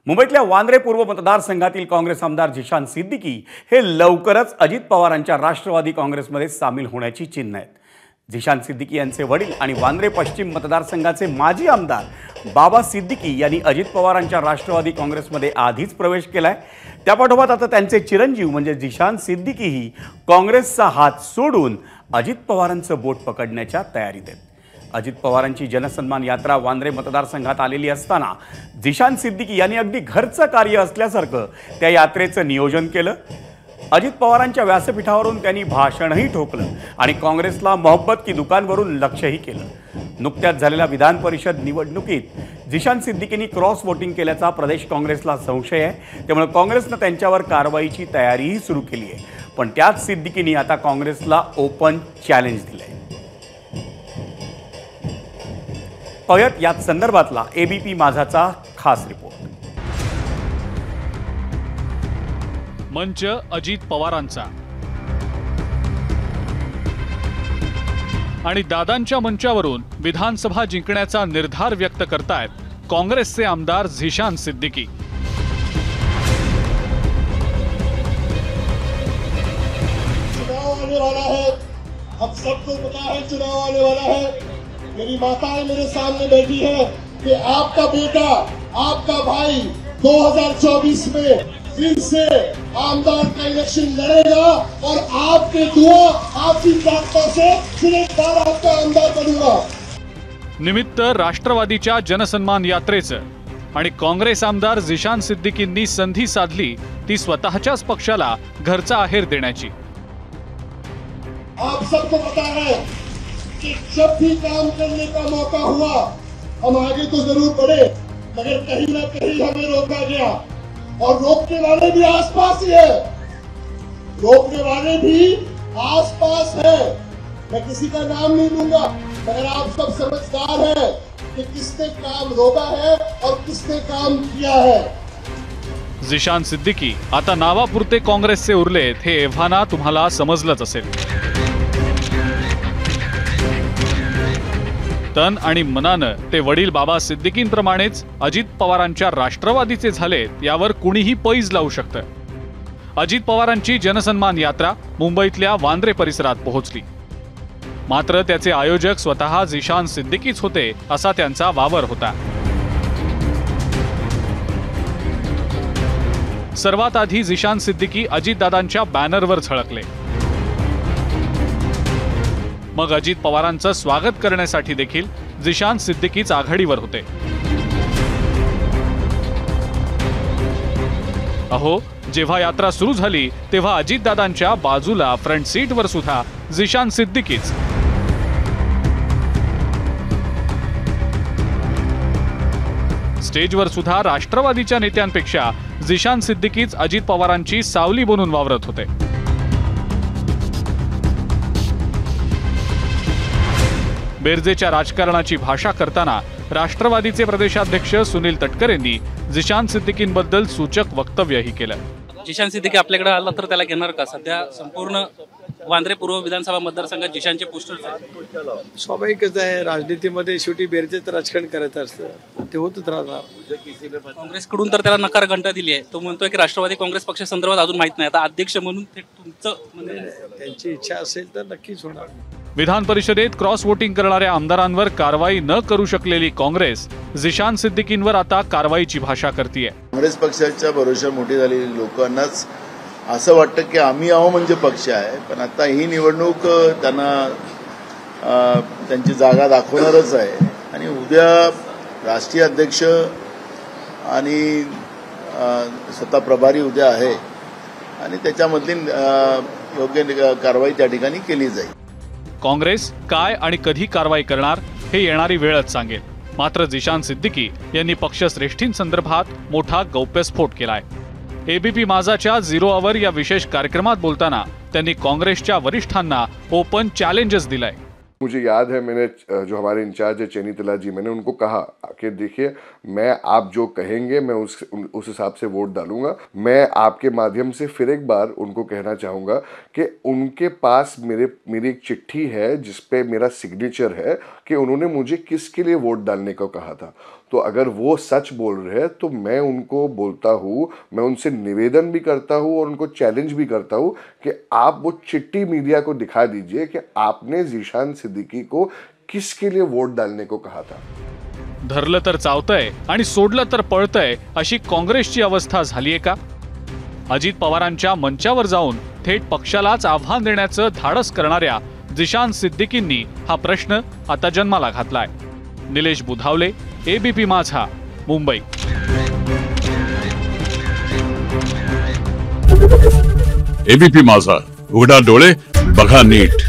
मुंबईतल्या वांद्रे पूर्व मतदारसंघातील काँग्रेस आमदार झिशान सिद्दीकी हे लवकरच अजित पवारांच्या राष्ट्रवादी काँग्रेसमध्ये सामील होण्याची चिन्ह आहेत। झिशान सिद्दीकी यांचे वडील आणि वांद्रे पश्चिम मतदारसंघाचे माजी आमदार बाबा सिद्दीकी यांनी अजित पवारांच्या राष्ट्रवादी काँग्रेसमध्ये आधीच प्रवेश केलाय। त्यापाठोपाठ आता त्यांचे चिरंजीव म्हणजे झिशान सिद्दीकीही काँग्रेसचा हात सोडून अजित पवारांचं बोट पकडण्याच्या तयारीत आहेत। अजित पवारांची जनसन्मान यात्रा वांद्रे मतदारसंघात आलेली असताना झिशान सिद्दीकी यांनी अगदी घरचं कार्य असल्यासारखं त्या यात्रेचं नियोजन केलं। अजित पवारांच्या व्यासपीठावरून त्यांनी भाषणही ठोकलं आणि काँग्रेसला मोहब्बत की दुकानवरून लक्ष्यही केलं। नुकत्याच झालेल्या विधान परिषद निवडणुकीत झिशान सिद्दीकींनी क्रॉस वोटिंग केल्याचा प्रदेश काँग्रेसला संशय आहे, त्यामुळे काँग्रेसनं त्यांच्यावर कारवाईची तयारीही सुरू केली आहे। पण त्याच सिद्दीकींनी आता काँग्रेसला ओपन चॅलेंज दिलंय। पाहूयात याच संदर्भातला एबीपी माझाचा खास रिपोर्ट। मंच अजित पवारांचा आणि दादांच्या मंचावरून विधानसभा जिंकण्याचा निर्धार व्यक्त करतायत काँग्रेसचे आमदार झिशान सिद्दीकी। चुनाव आने वाला है, हम सबको पता है चुनाव आने वाला है। मेरी माताएं मेरे सामने बैठी है कि आपका बेटा, आपका भाई 2024 में फिर से आमदार का इलेक्शन लड़ेगा और आपके दुआ, आपकी प्रार्थना से फिर एक बार आपका आमदार बनूंगा। निमित्त राष्ट्रवादीच्या जनसन्मान यात्रेचं आणि काँग्रेस आमदार झिशान सिद्दीकींनी संधी साधली ती स्वतःच्याच पक्षाला घरचा आहेर देण्याची। आप सबको पता है कि जब भी काम करने का मौका हुआ हम आगे तो जरूर बढ़े, मगर कहीं ना कहीं हमें रोका गया और रोकने वाले भी आसपास ही है, रोकने वाले भी आसपास है। मैं किसी का नाम नहीं लूंगा, मगर आप सब समझदार हैं कि किसने काम रोका है और किसने काम किया है। झिशान सिद्दीकी आता नावापुरते काँग्रेसचे उरलेत हे एव्हाना तुम्हाला समजलंच असेल। तन आणि मनानं ते वडील बाबा सिद्दीकींप्रमाणेच अजित पवारांच्या राष्ट्रवादीचे झालेत यावर कुणीही पैज लावू शकतं। अजित पवारांची जनसन्मान यात्रा मुंबईतल्या वांद्रे परिसरात पोहोचली, मात्र त्याचे आयोजक स्वतः झिशान सिद्दीकीच होते असा त्यांचा वावर होता। सर्वात आधी झिशान सिद्दीकी अजितदादांच्या बॅनरवर झळकले, मग अजित पवारांचं स्वागत करण्यासाठी देखील झिशान सिद्दीकीच आघाडीवर होते। अहो, जेव्हा यात्रा सुरू झाली तेव्हा अजितदादांच्या बाजूला फ्रंट सीटवर सुद्धा झिशान सिद्दीकीच। स्टेजवर सुद्धा राष्ट्रवादीच्या नेत्यांपेक्षा झिशान सिद्दीकीच अजित पवारांची सावली बनून वावरत होते। बेरजेच्या राजकारणाची भाषा करताना राष्ट्रवादीचे प्रदेशाध्यक्ष सुनील तटकरेंनी झिशान सिद्दीकींबद्दल सूचक वक्तव्यही केलं। झिशान सिद्दीकी आपल्याकडे आला तर त्याला घेणार का? सध्या संपूर्ण वांद्रे पूर्व विधानसभा मतदारसंघात झिशानचे पोस्टर्स आहेत। स्वाभाविकच आहे, राजनीतीमध्ये शेवटी बेरजेचं राजकारण करत असतं, ते होतच राहणार। काँग्रेसकडून तर त्याला नकार घंटा दिली आहे। तो म्हणतोय की राष्ट्रवादी काँग्रेस पक्षासंदर्भात अजून माहित नाही, आता अध्यक्ष म्हणून ते तुमचं म्हणजे त्यांची इच्छा असेल तर नक्कीच होणार। विधान परिषदेत क्रॉस वोटिंग करणाऱ्या आमदारांवर कारवाई न करू शकलेली काँग्रेस झिशान सिद्दीकींवर आता कारवाईची भाषा करतेय। काँग्रेस पक्षाच्या भरोश्यावर मोठी झालेली लोकांनाच असं वाटतं की आम्ही आहो म्हणजे पक्ष आहे, पण आता ही निवडणूक त्यांना त्यांची जागा दाखवणारच आहे आणि उद्या राष्ट्रीय अध्यक्ष आणि स्वतः प्रभारी उद्या आहे आणि त्याच्यामधली योग्य कारवाई त्या ठिकाणी केली जाईल। काँग्रेस काय आणि कधी कारवाई करणार हे येणारी वेळच सांगेल। मात्र झिशान सिद्दीकी यांनी पक्षश्रेष्ठींसंदर्भात मोठा गौप्यस्फोट केलाय। एबीपी माझाच्या 0 आवर या विशेष कार्यक्रमात बोलताना त्यांनी काँग्रेसच्या वरिष्ठांना ओपन चॅलेंजेस दिलाय। मुझे याद है मैंने जो हमारे इंचार्ज है चेनीतला जी, मैंने उनको कहा कि देखिए मैं आप जो कहेंगे मैं उस हिसाब से वोट डालूंगा। मैं आपके माध्यम से फिर एक बार उनको कहना चाहूँगा कि उनके पास मेरी एक चिट्ठी है जिस पे मेरा सिग्नेचर है कि उन्होंने मुझे किसके लिए वोट डालने को कहा था। तो अगर वो सच बोल रहे हैं तो मैं उनको बोलता हूँ, मैं उनसे निवेदन भी करता हूँ और उनको चैलेंज भी करता हूँ कि आप वो चिट्ठी मीडिया को दिखा दीजिए कि आपने जीशान सिद्दीकी को किसके लिए वोट डालने को कहा था। धरलं तर चावतंय आणि सोडलं तर पळतंय अशी काँग्रेसची अवस्था झालीये का? अजित पवारांच्या मंचावर जाऊन थेट पक्षालाच आव्हान देण्याचं धाडस करणाऱ्या जिशान सिद्दीकींनी हा प्रश्न आता जन्माला घातलाय। निलेश बुधावले, एबीपी माझा, मुंबई। एबीपी माझा, उघडा डोळे बघा नीट।